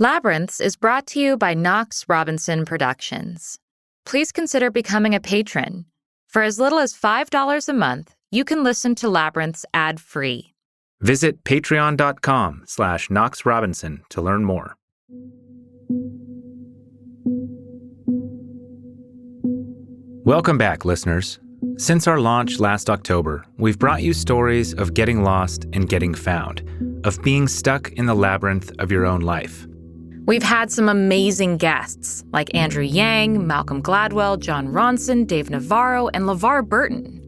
Labyrinths is brought to you by Knox Robinson Productions. Please consider becoming a patron. For as little as $5 a month, you can listen to Labyrinths ad-free. Visit patreon.com/Knox Robinson to learn more. Welcome back, listeners. Since our launch last October, we've brought you stories of getting lost and getting found, of being stuck in the labyrinth of your own life. We've had some amazing guests like Andrew Yang, Malcolm Gladwell, John Ronson, Dave Navarro, and LeVar Burton.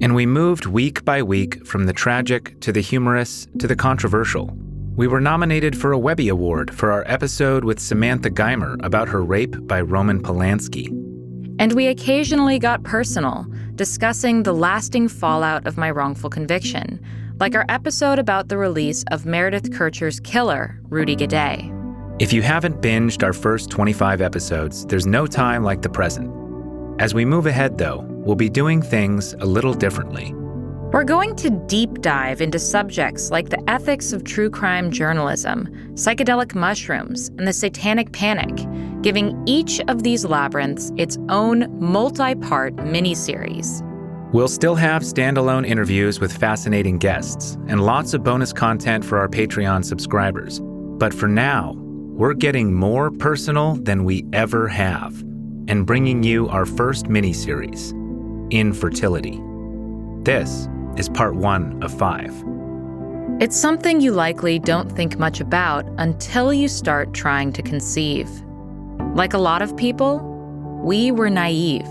And we moved week by week from the tragic to the humorous to the controversial. We were nominated for a Webby Award for our episode with Samantha Geimer about her rape by Roman Polanski. And we occasionally got personal, discussing the lasting fallout of my wrongful conviction, like our episode about the release of Meredith Kercher's killer, Rudy Gaudet. If you haven't binged our first 25 episodes, there's no time like the present. As we move ahead, though, we'll be doing things a little differently. We're going to deep dive into subjects like the ethics of true crime journalism, psychedelic mushrooms, and the satanic panic, giving each of these labyrinths its own multi-part miniseries. We'll still have standalone interviews with fascinating guests and lots of bonus content for our Patreon subscribers. But for now, we're getting more personal than we ever have and bringing you our first miniseries, Infertility. This is part 1 of 5. It's something you likely don't think much about until you start trying to conceive. Like a lot of people, we were naive.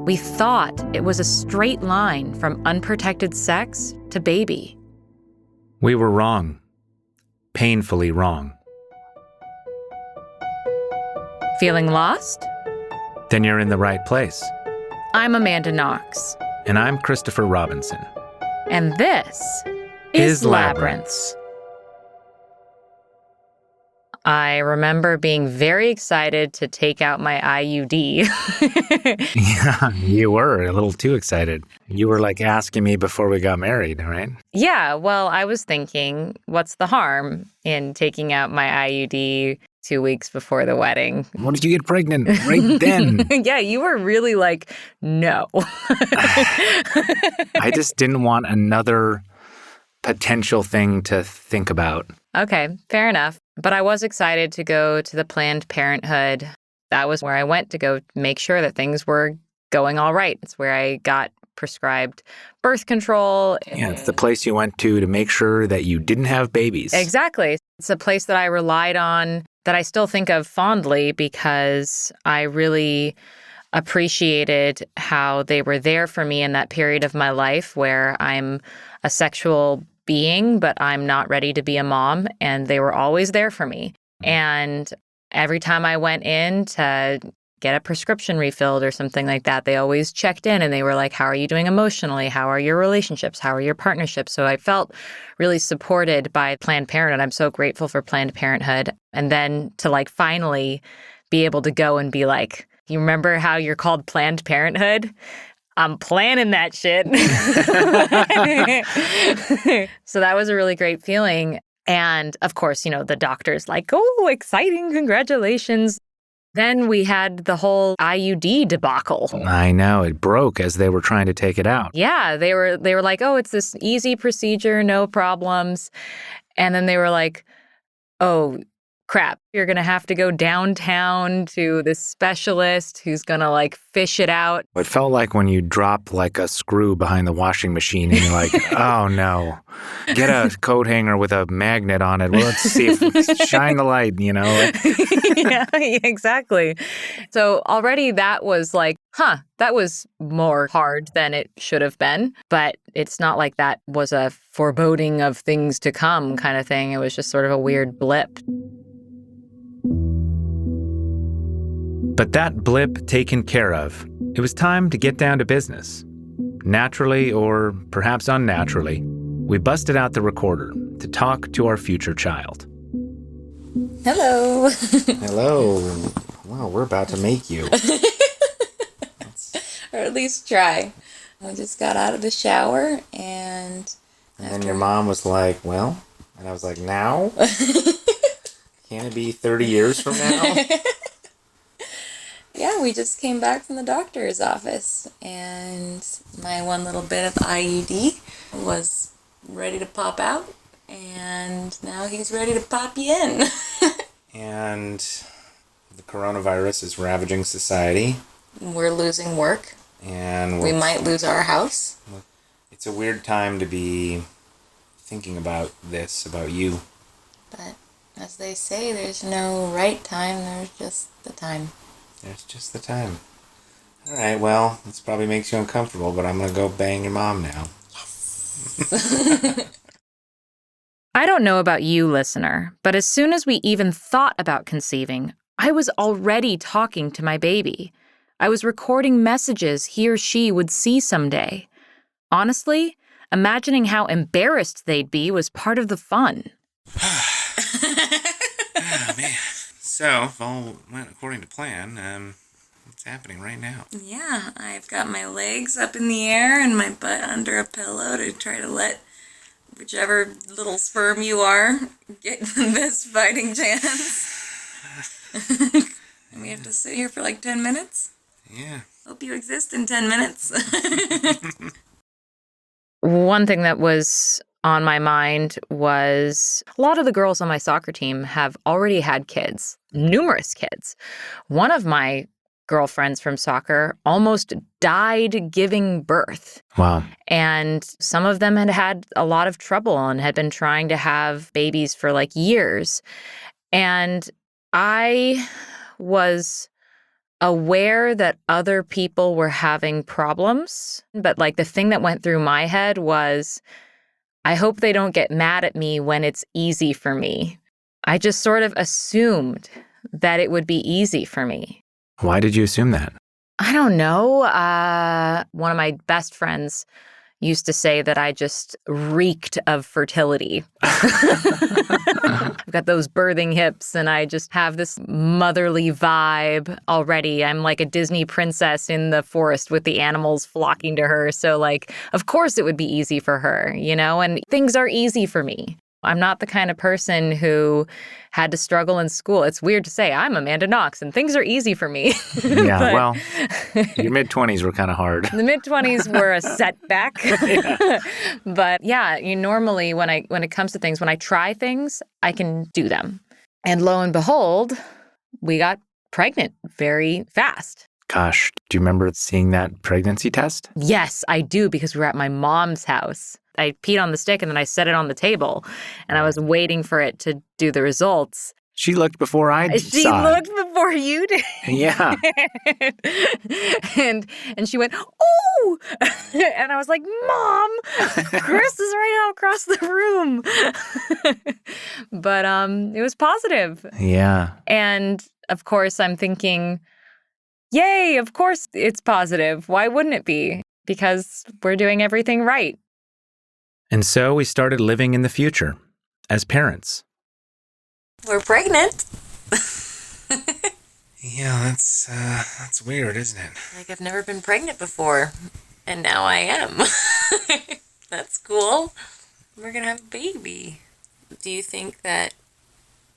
We thought it was a straight line from unprotected sex to baby. We were wrong. Painfully wrong. Feeling lost? Then you're in the right place. I'm Amanda Knox. And I'm Christopher Robinson. And this is Labyrinths. I remember being very excited to take out my IUD. Yeah, you were a little too excited. You were like asking me before we got married, right? Yeah, well, I was thinking, what's the harm in taking out my IUD 2 weeks before the wedding? What did you get pregnant right then? Yeah, you were really like, no. I just didn't want another potential thing to think about. Okay, fair enough. But I was excited to go to the Planned Parenthood. That was where I went to go make sure that things were going all right. It's where I got prescribed birth control. Yeah, it's the place you went to make sure that you didn't have babies. Exactly. It's a place that I relied on, that I still think of fondly because I really appreciated how they were there for me in that period of my life where I'm a sexual being, but I'm not ready to be a mom, and they were always there for me. And every time I went in to get a prescription refilled or something like that, they always checked in and they were like, how are you doing emotionally? How are your relationships? How are your partnerships? So I felt really supported by Planned Parenthood. I'm so grateful for Planned Parenthood. And then to like finally be able to go and be like, you remember how you're called Planned Parenthood? I'm planning that shit. So that was a really great feeling. And of course, you know, the doctor's like, oh, exciting, congratulations. Then we had the whole IUD debacle. I know, it broke as they were trying to take it out. Yeah, they were like, oh, it's this easy procedure, no problems. And then they were like, oh, crap, you're going to have to go downtown to this specialist who's going to like fish it out. It felt like when you drop like a screw behind the washing machine and you're like, oh no, get a coat hanger with a magnet on it. Well, let's see if shine the light, you know? Yeah, exactly. So already that was like, that was more hard than it should have been. But it's not like that was a foreboding of things to come kind of thing. It was just sort of a weird blip. But that blip taken care of, it was time to get down to business. Naturally, or perhaps unnaturally, we busted out the recorder to talk to our future child. Hello. Hello. Wow, we're about to make you. Or at least try. I just got out of the shower and then your mom was like, well, and I was like, now? Can it be 30 years from now? Yeah, we just came back from the doctor's office, and my one little bit of IUD was ready to pop out, and now he's ready to pop you in. And the coronavirus is ravaging society. We're losing work. And we might lose our house. It's a weird time to be thinking about this, about you. But as they say, there's no right time, there's just the time. There's just the time. All right, well, this probably makes you uncomfortable, but I'm going to go bang your mom now. Yes. I don't know about you, listener, but as soon as we even thought about conceiving, I was already talking to my baby. I was recording messages he or she would see someday. Honestly, imagining how embarrassed they'd be was part of the fun. Oh, man. So, if all went according to plan, what's happening right now? Yeah, I've got my legs up in the air and my butt under a pillow to try to let whichever little sperm you are get the best fighting chance. And we have to sit here for like 10 minutes? Yeah. Hope you exist in 10 minutes. One thing that was on my mind was a lot of the girls on my soccer team have already had kids, numerous kids. One of my girlfriends from soccer almost died giving birth. Wow. And some of them had had a lot of trouble and had been trying to have babies for like years. And I was aware that other people were having problems. But like the thing that went through my head was, I hope they don't get mad at me when it's easy for me. I just sort of assumed that it would be easy for me. Why did you assume that? I don't know. One of my best friends used to say that I just reeked of fertility. I've got those birthing hips and I just have this motherly vibe already. I'm like a Disney princess in the forest with the animals flocking to her. So like, of course it would be easy for her, you know, and things are easy for me. I'm not the kind of person who had to struggle in school. It's weird to say I'm Amanda Knox and things are easy for me. Yeah, well, your mid-20s were kind of hard. The mid-20s were a setback. Yeah. But yeah, normally when it comes to things, when I try things, I can do them. And lo and behold, we got pregnant very fast. Gosh, do you remember seeing that pregnancy test? Yes, I do, because we were at my mom's house. I peed on the stick and then I set it on the table and I was waiting for it to do the results. She looked before I saw it. She looked before you did. Yeah. and she went, "Oh!" And I was like, "Mom, Chris is right out across the room." But it was positive. Yeah. And of course I'm thinking, yay, of course it's positive. Why wouldn't it be? Because we're doing everything right. And so we started living in the future as parents. We're pregnant. Yeah, that's weird, isn't it? Like I've never been pregnant before, and now I am. That's cool. We're gonna have a baby. Do you think that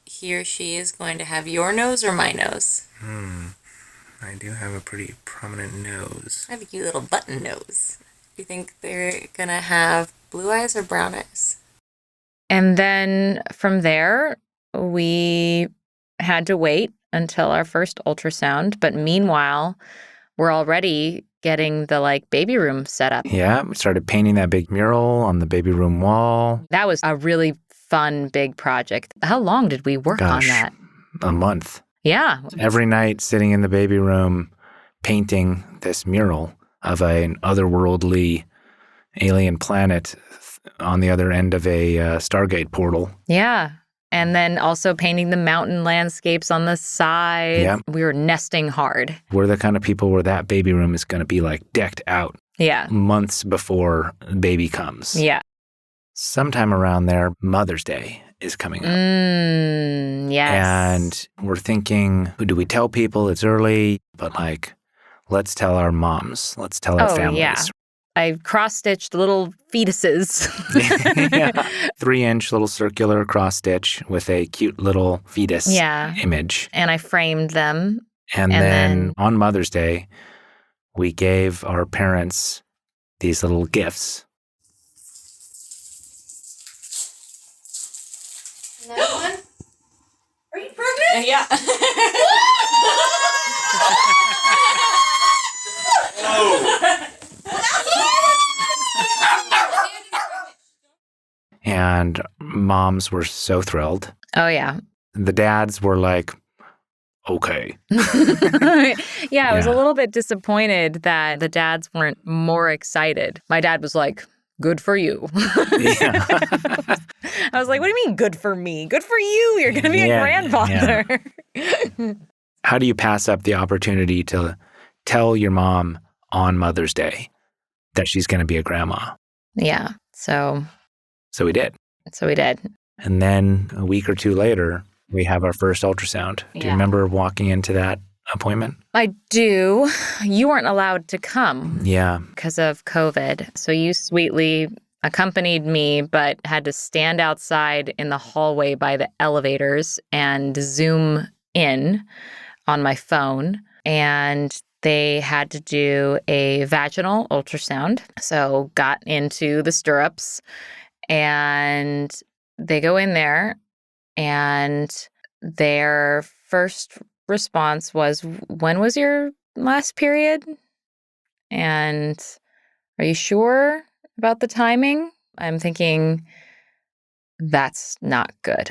he or she is going to have your nose or my nose? I do have a pretty prominent nose. I have a cute little button nose. Do you think they're gonna have blue eyes or brown eyes? And then from there, we had to wait until our first ultrasound. But meanwhile, we're already getting the baby room set up. Yeah, we started painting that big mural on the baby room wall. That was a really fun, big project. How long did we work on that? A month. Yeah. Every night sitting in the baby room painting this mural of an otherworldly alien planet on the other end of a Stargate portal. Yeah. And then also painting the mountain landscapes on the side. Yeah. We were nesting hard. We're the kind of people where that baby room is going to be decked out. Yeah. Months before baby comes. Yeah. Sometime around there, Mother's Day is coming up. Yes. And we're thinking, do we tell people it's early? But let's tell our moms. Let's tell our families. Yeah. I cross-stitched little fetuses. Yeah. 3-inch little circular cross stitch with a cute little fetus image. And I framed them. And then on Mother's Day, we gave our parents these little gifts. Another one? Are you pregnant? Yeah. And moms were so thrilled. Oh, yeah. The dads were like, okay. I was a little bit disappointed that the dads weren't more excited. My dad was like, good for you. Yeah. I was like, what do you mean good for me? Good for you. You're going to be a grandfather. Yeah. How do you pass up the opportunity to tell your mom on Mother's Day that she's going to be a grandma? Yeah. So we did. And then a week or two later, we have our first ultrasound. Do you remember walking into that appointment? I do. You weren't allowed to come. Yeah. Because of COVID. So you sweetly accompanied me, but had to stand outside in the hallway by the elevators and Zoom in on my phone. And they had to do a vaginal ultrasound. So got into the stirrups and they go in there and their first response was, when was your last period? And are you sure about the timing? I'm thinking, that's not good.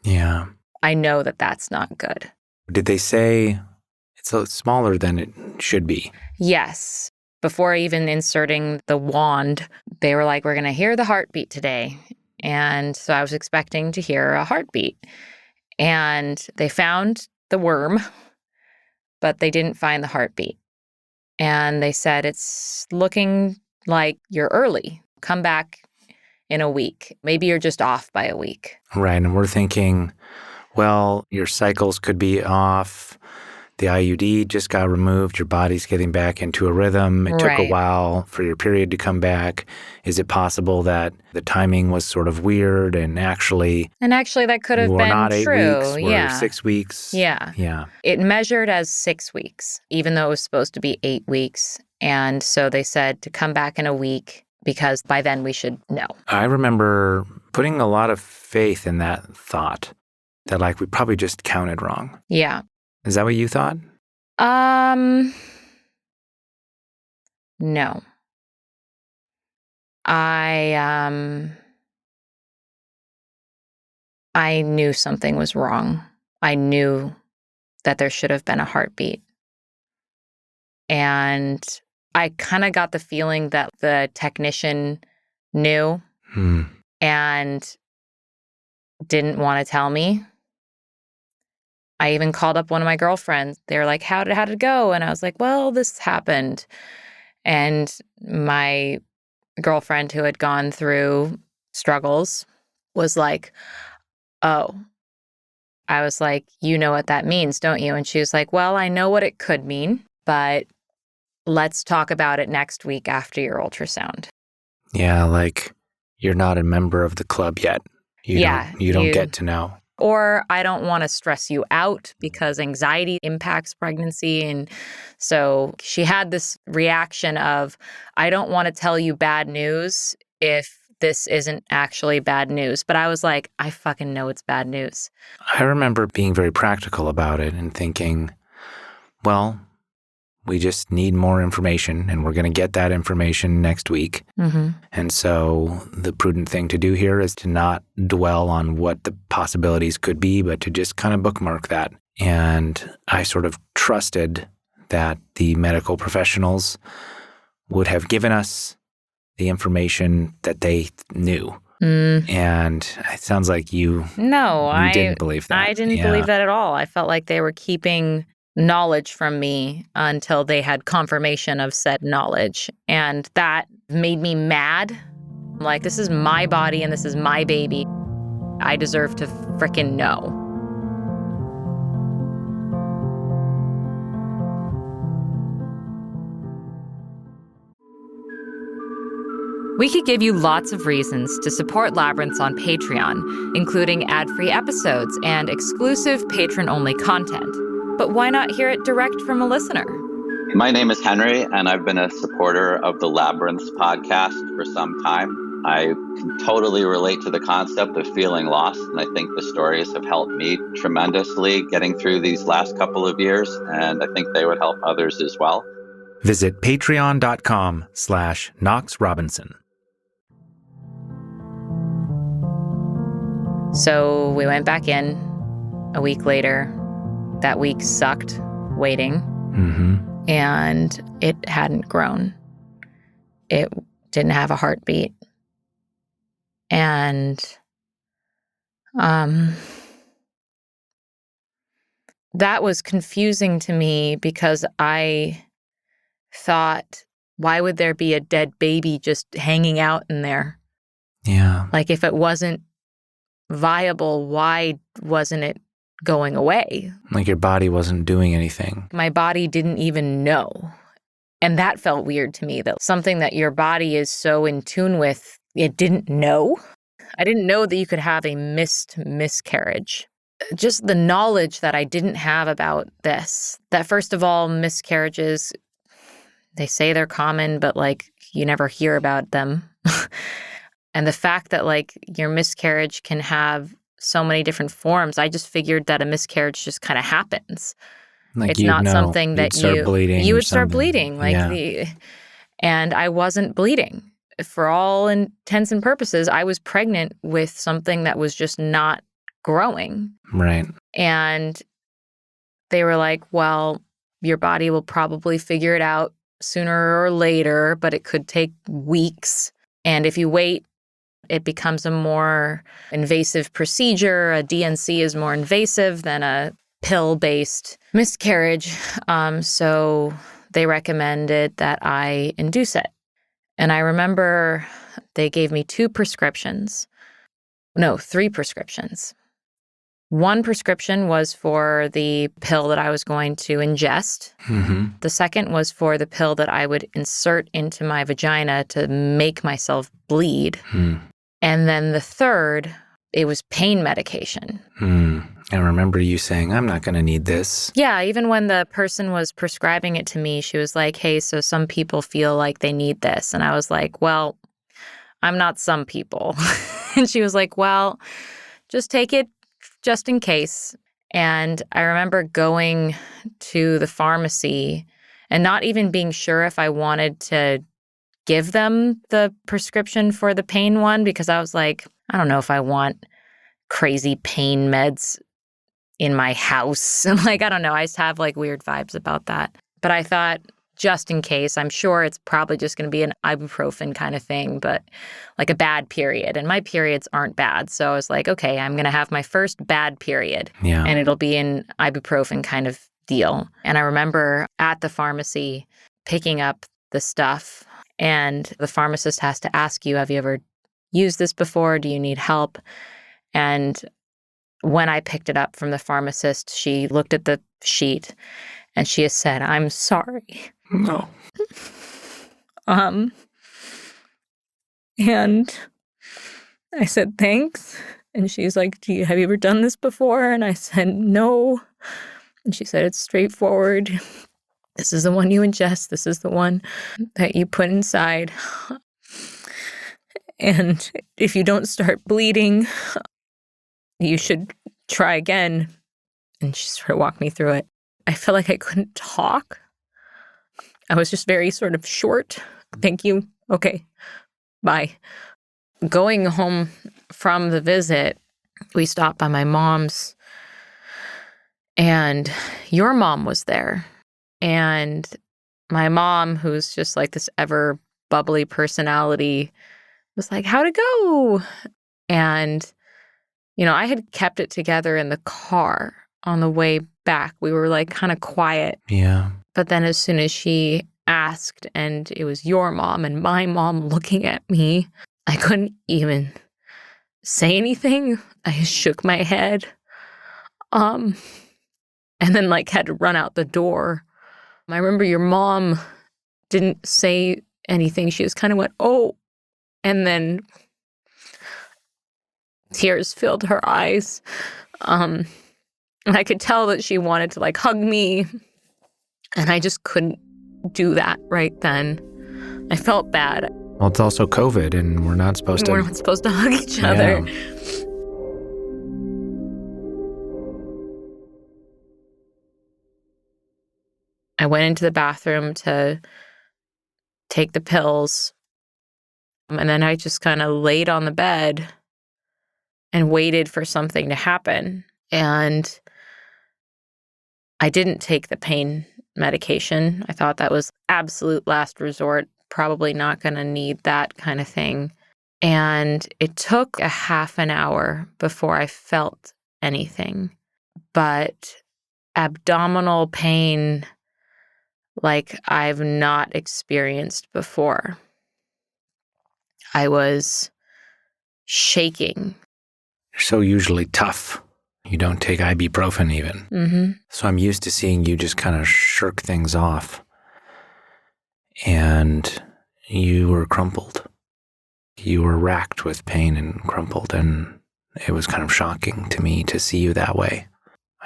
Yeah. I know that that's not good. Did they say it's smaller than it should be? Yes. Before even inserting the wand, they were like, we're going to hear the heartbeat today. And so I was expecting to hear a heartbeat. And they found the worm, but they didn't find the heartbeat. And they said, it's looking like you're early. Come back in a week. Maybe you're just off by a week. Right. And we're thinking, well, your cycles could be off. The IUD just got removed. Your body's getting back into a rhythm. It took a while for your period to come back. Is it possible that the timing was sort of weird and actually that could have been not 8 true. weeks, we're 6 weeks? Yeah. Yeah. It measured as 6 weeks, even though it was supposed to be 8 weeks. And so they said to come back in a week because by then we should know. I remember putting a lot of faith in that thought that we probably just counted wrong. Yeah. Is that what you thought? No. I knew something was wrong. I knew that there should have been a heartbeat. And I kind of got the feeling that the technician knew and didn't want to tell me. I even called up one of my girlfriends. They were like, how did it go? And I was like, well, this happened. And my girlfriend who had gone through struggles was like, oh. I was like, you know what that means, don't you? And she was like, well, I know what it could mean, but let's talk about it next week after your ultrasound. Yeah, you're not a member of the club yet. You don't get to know. Or I don't want to stress you out because anxiety impacts pregnancy. And so she had this reaction of, I don't want to tell you bad news if this isn't actually bad news. But I was like, I fucking know it's bad news. I remember being very practical about it and thinking, well, we just need more information and we're going to get that information next week. Mm-hmm. And so the prudent thing to do here is to not dwell on what the possibilities could be, but to just kind of bookmark that. And I sort of trusted that the medical professionals would have given us the information that they knew. And it sounds like you didn't believe that. I didn't believe that at all. I felt like they were keeping knowledge from me until they had confirmation of said knowledge. And that made me mad. Like, this is my body and this is my baby. I deserve to frickin' know. We could give you lots of reasons to support Labyrinths on Patreon, including ad-free episodes and exclusive patron-only content. But why not hear it direct from a listener? My name is Henry, and I've been a supporter of the Labyrinths podcast for some time. I can totally relate to the concept of feeling lost, and I think the stories have helped me tremendously getting through these last couple of years, and I think they would help others as well. Visit patreon.com/Knox Robinson. So we went back in a week later. That week sucked waiting. And it hadn't grown. It didn't have a heartbeat. And that was confusing to me because I thought, why would there be a dead baby just hanging out in there? Yeah. Like, if it wasn't viable, why wasn't it going away? Like your body wasn't doing anything. My body didn't even know. And that felt weird to me, that something that your body is so in tune with, it didn't know. I didn't know that you could have a miscarriage. Just the knowledge that I didn't have about this. That first of all, miscarriages, they say they're common, but like you never hear about them. And the fact that like your miscarriage can have so many different forms, I just figured that a miscarriage just kind of happens. Like it's not something that you would start bleeding. Like and I wasn't bleeding. For all intents and purposes, I was pregnant with something that was just not growing. Right. And they were like, well, your body will probably figure it out sooner or later, but it could take weeks. And if you wait, it becomes a more invasive procedure. A DNC is more invasive than a pill-based miscarriage. So they recommended that I induce it. And I remember they gave me 3 prescriptions. One prescription was for the pill that I was going to ingest. The second was for the pill that I would insert into my vagina to make myself bleed. And then the third, it was pain medication. I remember you saying, I'm not going to need this. Yeah, even when the person was prescribing it to me, she was like, hey, so some people feel like they need this. And I was like, well, I'm not some people. And she was like, well, just take it just in case. And I remember going to the pharmacy and not even being sure if I wanted to give them the prescription for the pain one, because I was like, I don't know if I want crazy pain meds in my house. Like, I don't know. I just have like weird vibes about that. But I thought, just in case, I'm sure it's probably just going to be an ibuprofen kind of thing, but like a bad period. And my periods aren't bad. So I was like, okay, I'm going to have my first bad period. Yeah. And it'll be an ibuprofen kind of deal. And I remember at the pharmacy picking up the stuff, and the pharmacist has to ask you, have you ever used this before? Do you need help? And when I picked it up from the pharmacist, she looked at the sheet and she has said, I'm sorry. No. And I said, thanks. And she's like, have you ever done this before? And I said, no. And she said, it's straightforward. This is the one you ingest. This is the one that you put inside. And if you don't start bleeding, you should try again. And she sort of walked me through it. I felt like I couldn't talk. I was just very sort of short. Thank you. Okay. Bye. Going home from the visit, we stopped by my mom's, and your mom was there. And my mom, who's just like this ever bubbly personality, was like, how'd it go? And, you know, I had kept it together in the car on the way back. We were like kind of quiet. Yeah. But then as soon as she asked, and it was your mom and my mom looking at me, I couldn't even say anything. I shook my head. And then like had to run out the door. I remember your mom didn't say anything. She just kind of went, oh, And then tears filled her eyes. And I could tell that she wanted to like hug me. And I just couldn't do that right then. I felt bad. Well, it's also COVID, and we're not supposed to hug each other. I went into the bathroom to take the pills, and then I just kind of laid on the bed and waited for something to happen. And I didn't take the pain medication. I thought that was absolute last resort, probably not going to need that kind of thing. And it took a half an hour before I felt anything. But abdominal pain like I've not experienced before. I was shaking. You're so usually tough. You don't take ibuprofen even. Mm-hmm. So I'm used to seeing you just kind of shirk things off. And you were crumpled. You were racked with pain and crumpled, and it was kind of shocking to me to see you that way.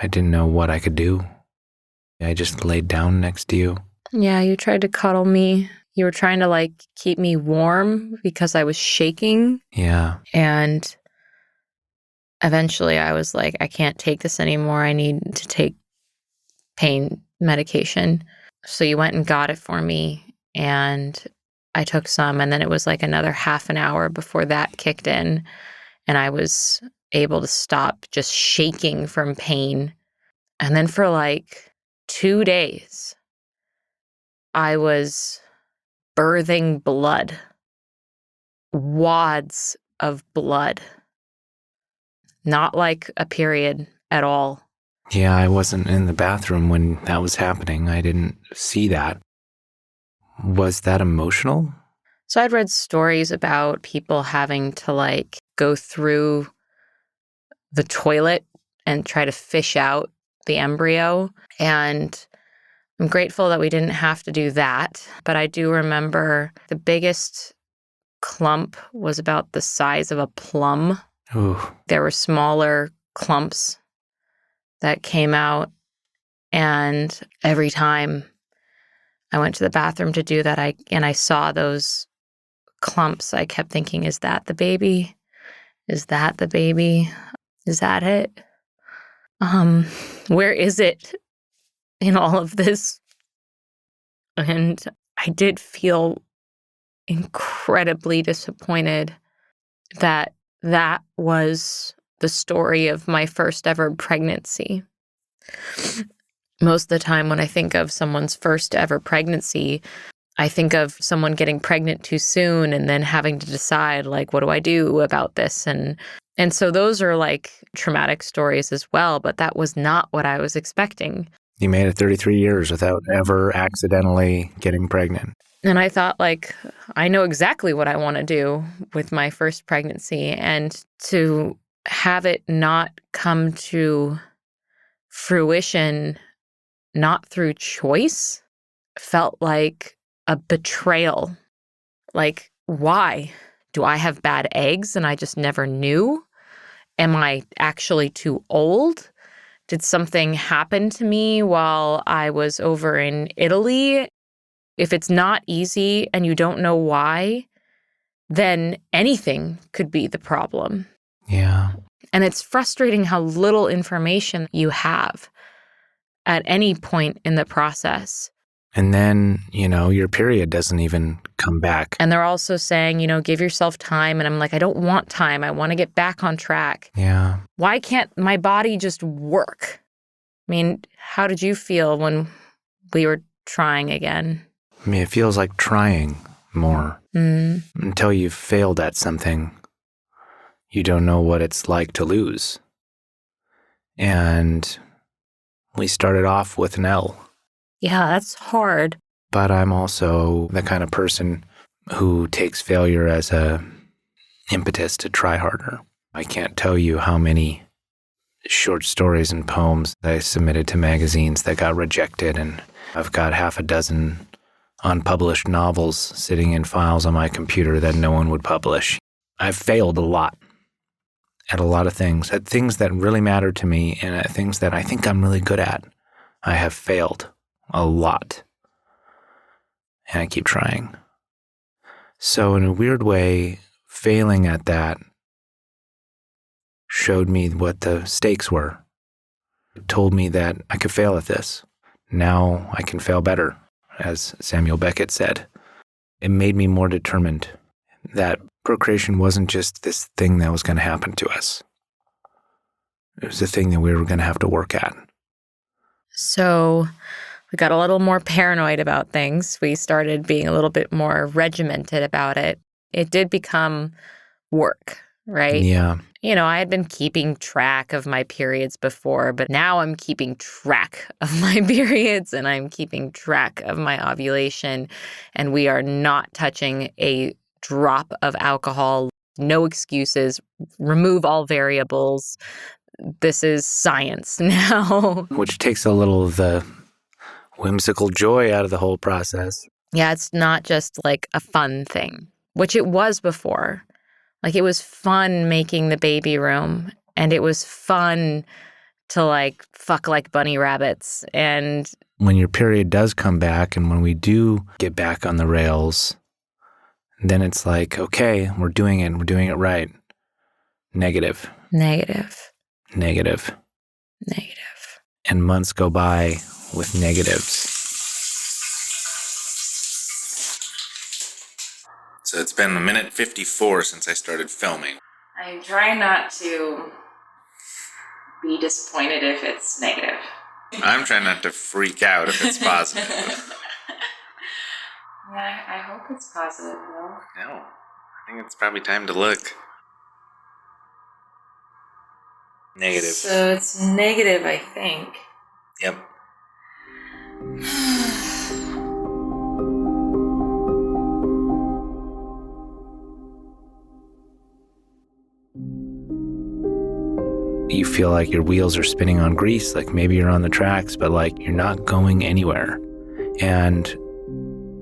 I didn't know what I could do. I just laid down next to you. Yeah, you tried to cuddle me. You were trying to like keep me warm because I was shaking. Yeah. And eventually I was like, I can't take this anymore. I need to take pain medication. So you went and got it for me, and I took some, and then it was like another half an hour before that kicked in, and I was able to stop just shaking from pain. And then for like 2 days, I was birthing blood, wads of blood, not like a period at all. Yeah, I wasn't in the bathroom when that was happening. I didn't see that. Was that emotional? So I'd read stories about people having to like go through the toilet and try to fish out the embryo. And I'm grateful that we didn't have to do that. But I do remember the biggest clump was about the size of a plum. Ooh. There were smaller clumps that came out. And every time I went to the bathroom to do that, I saw those clumps, I kept thinking, is that the baby? Is that the baby? Is that it? Where is it in all of this? And I did feel incredibly disappointed that that was the story of my first ever pregnancy. Most of the time when I think of someone's first ever pregnancy, I think of someone getting pregnant too soon and then having to decide, like, what do I do about this? And so those are like traumatic stories as well, but that was not what I was expecting. You made it 33 years without ever accidentally getting pregnant. And I thought, like, I know exactly what I want to do with my first pregnancy. And to have it not come to fruition, not through choice, felt like a betrayal. Like, why? Do I have bad eggs and I just never knew? Am I actually too old? Did something happen to me while I was over in Italy? If it's not easy and you don't know why, then anything could be the problem. Yeah. And it's frustrating how little information you have at any point in the process. And then, your period doesn't even come back. And they're also saying, give yourself time. And I'm like, I don't want time. I want to get back on track. Yeah. Why can't my body just work? I mean, how did you feel when we were trying again? I mean, it feels like trying more. Until you've failed at something, you don't know what it's like to lose. And we started off with an L. Yeah, that's hard. But I'm also the kind of person who takes failure as a impetus to try harder. I can't tell you how many short stories and poems that I submitted to magazines that got rejected, and I've got half a dozen unpublished novels sitting in files on my computer that no one would publish. I've failed a lot at a lot of things, at things that really matter to me and at things that I think I'm really good at. I have failed a lot. And I keep trying. So in a weird way, failing at that showed me what the stakes were. It told me that I could fail at this. Now I can fail better, as Samuel Beckett said. It made me more determined that procreation wasn't just this thing that was going to happen to us. It was a thing that we were going to have to work at. So we got a little more paranoid about things. We started being a little bit more regimented about it. It did become work, right? Yeah. You know, I had been keeping track of my periods before, but now I'm keeping track of my periods and I'm keeping track of my ovulation. And we are not touching a drop of alcohol, no excuses, remove all variables. This is science now. Which takes a little of the whimsical joy out of the whole process. Yeah, it's not just like a fun thing, which it was before. Like, it was fun making the baby room, and it was fun to, like, fuck like bunny rabbits. And when your period does come back and when we do get back on the rails, then it's like, okay, we're doing it. We're doing it right. Negative. Negative. Negative. Negative. And months go by with negatives. So it's been 1:54 since I started filming. I'm trying not to be disappointed if it's negative. I'm trying not to freak out if it's positive. Yeah, I hope it's positive, though. No, I think it's probably time to look. Negative. So it's negative, I think. Yep. You feel like your wheels are spinning on grease, like maybe you're on the tracks, but like you're not going anywhere. And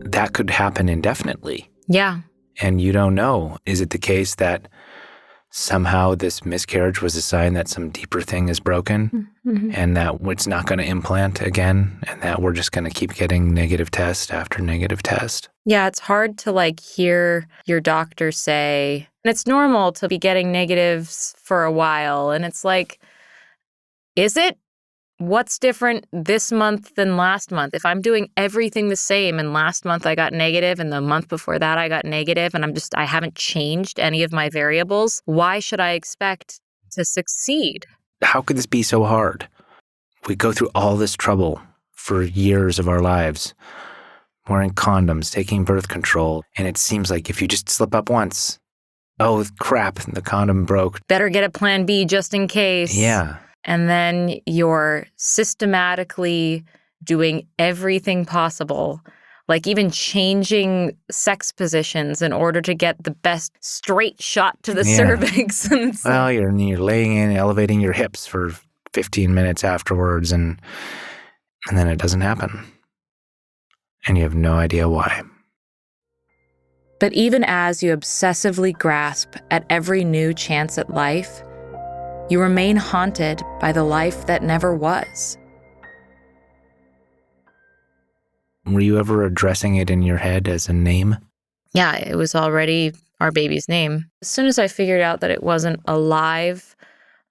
that could happen indefinitely. Yeah. And you don't know. Is it the case that somehow this miscarriage was a sign that some deeper thing is broken and that it's not going to implant again and that we're just going to keep getting negative test after negative test? Yeah, it's hard to like hear your doctor say, and it's normal to be getting negatives for a while. And it's like, is it? What's different this month than last month? If I'm doing everything the same and last month I got negative and the month before that I got negative and I haven't changed any of my variables, why should I expect to succeed? How could this be so hard? We go through all this trouble for years of our lives, wearing condoms, taking birth control, and it seems like if you just slip up once, oh crap, the condom broke. Better get a plan B just in case. Yeah. And then you're systematically doing everything possible, like even changing sex positions in order to get the best straight shot to the cervix. Well, you're laying in, elevating your hips for 15 minutes afterwards, and then it doesn't happen. And you have no idea why. But even as you obsessively grasp at every new chance at life, you remain haunted by the life that never was. Were you ever addressing it in your head as a name? Yeah, it was already our baby's name. As soon as I figured out that it wasn't alive,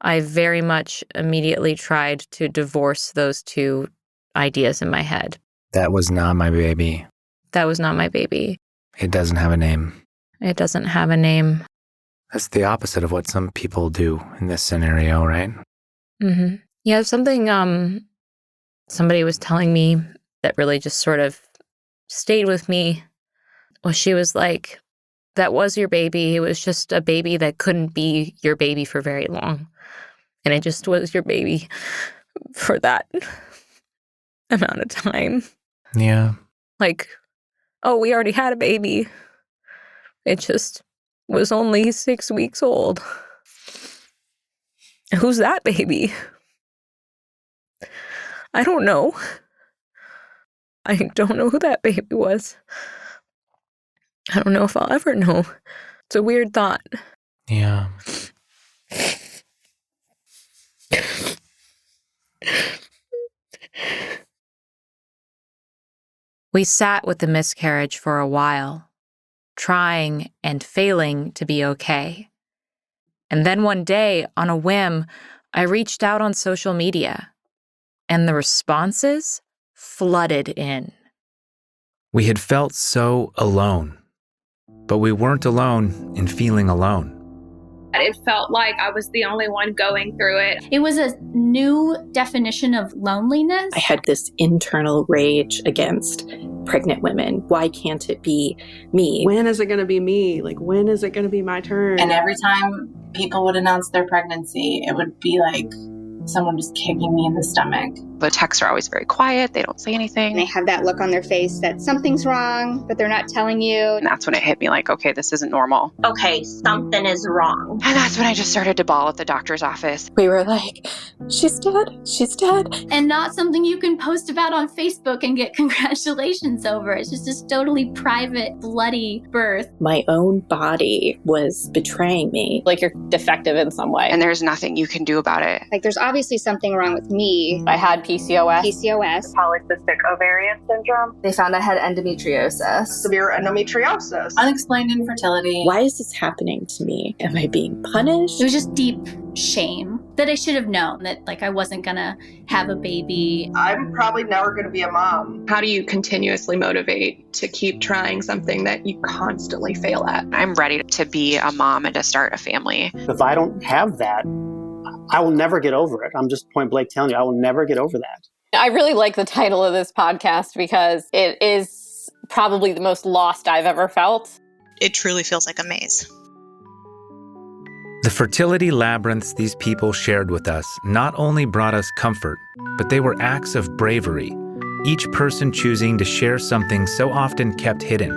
I very much immediately tried to divorce those two ideas in my head. That was not my baby. That was not my baby. It doesn't have a name. It doesn't have a name. That's the opposite of what some people do in this scenario, right? Mm-hmm. Yeah, something somebody was telling me that really just sort of stayed with me. Well, she was like, that was your baby. It was just a baby that couldn't be your baby for very long. And it just was your baby for that amount of time. Yeah. Like, oh, we already had a baby. It just was only 6 weeks old. Who's that baby? I don't know. I don't know who that baby was. I don't know if I'll ever know. It's a weird thought. Yeah. We sat with the miscarriage for a while, trying and failing to be okay. And then one day, on a whim, I reached out on social media, and the responses flooded in. We had felt so alone, but we weren't alone in feeling alone. It felt like I was the only one going through it. It was a new definition of loneliness. I had this internal rage against pregnant women. Why can't it be me? When is it going to be me? Like, when is it going to be my turn? And every time people would announce their pregnancy, it would be like someone just kicking me in the stomach. The texts are always very quiet. They don't say anything. They have that look on their face that something's wrong, but they're not telling you. And that's when it hit me like, okay, this isn't normal. Okay, something is wrong. And that's when I just started to bawl at the doctor's office. We were like, she's dead, she's dead. And not something you can post about on Facebook and get congratulations over. It's just this totally private, bloody birth. My own body was betraying me. Like you're defective in some way. And there's nothing you can do about it. Like there's obviously something wrong with me. I had PCOS. Polycystic ovarian syndrome. They found I had endometriosis. Severe endometriosis. Unexplained infertility. Why is this happening to me? Am I being punished? It was just deep shame that I should have known that like I wasn't gonna have a baby. I'm probably never gonna be a mom. How do you continuously motivate to keep trying something that you constantly fail at? I'm ready to be a mom and to start a family. If I don't have that, I will never get over it. I'm just point blank telling you, I will never get over that. I really like the title of this podcast because it is probably the most lost I've ever felt. It truly feels like a maze. The fertility labyrinths these people shared with us not only brought us comfort, but they were acts of bravery, each person choosing to share something so often kept hidden,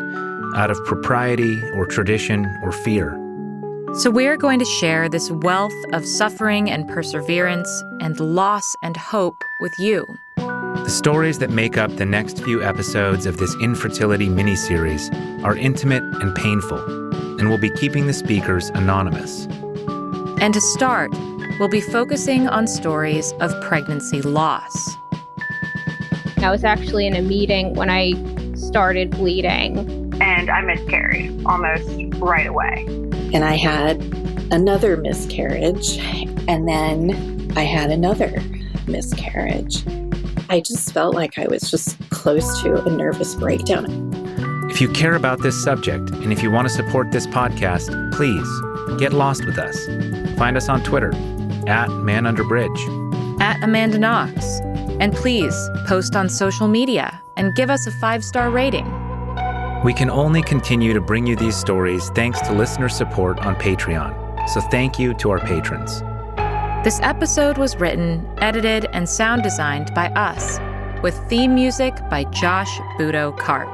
out of propriety or tradition or fear. So we're going to share this wealth of suffering and perseverance and loss and hope with you. The stories that make up the next few episodes of this infertility miniseries are intimate and painful, and we'll be keeping the speakers anonymous. And to start, we'll be focusing on stories of pregnancy loss. I was actually in a meeting when I started bleeding. And I miscarried almost right away. And I had another miscarriage, and then I had another miscarriage. I just felt like I was just close to a nervous breakdown. If you care about this subject, and if you want to support this podcast, please get lost with us. Find us on Twitter, @ManUnderBridge. @Amanda Knox. And please post on social media and give us a 5-star rating. We can only continue to bring you these stories thanks to listener support on Patreon. So thank you to our patrons. This episode was written, edited, and sound designed by us, with theme music by Josh Budo Karp.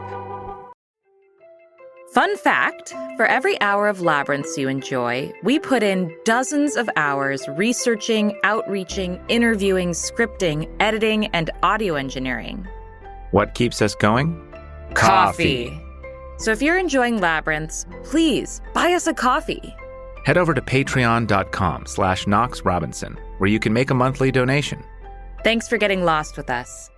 Fun fact, for every hour of Labyrinths you enjoy, we put in dozens of hours researching, outreaching, interviewing, scripting, editing, and audio engineering. What keeps us going? Coffee. So if you're enjoying Labyrinths, please buy us a coffee. Head over to patreon.com/KnoxRobinson, where you can make a monthly donation. Thanks for getting lost with us.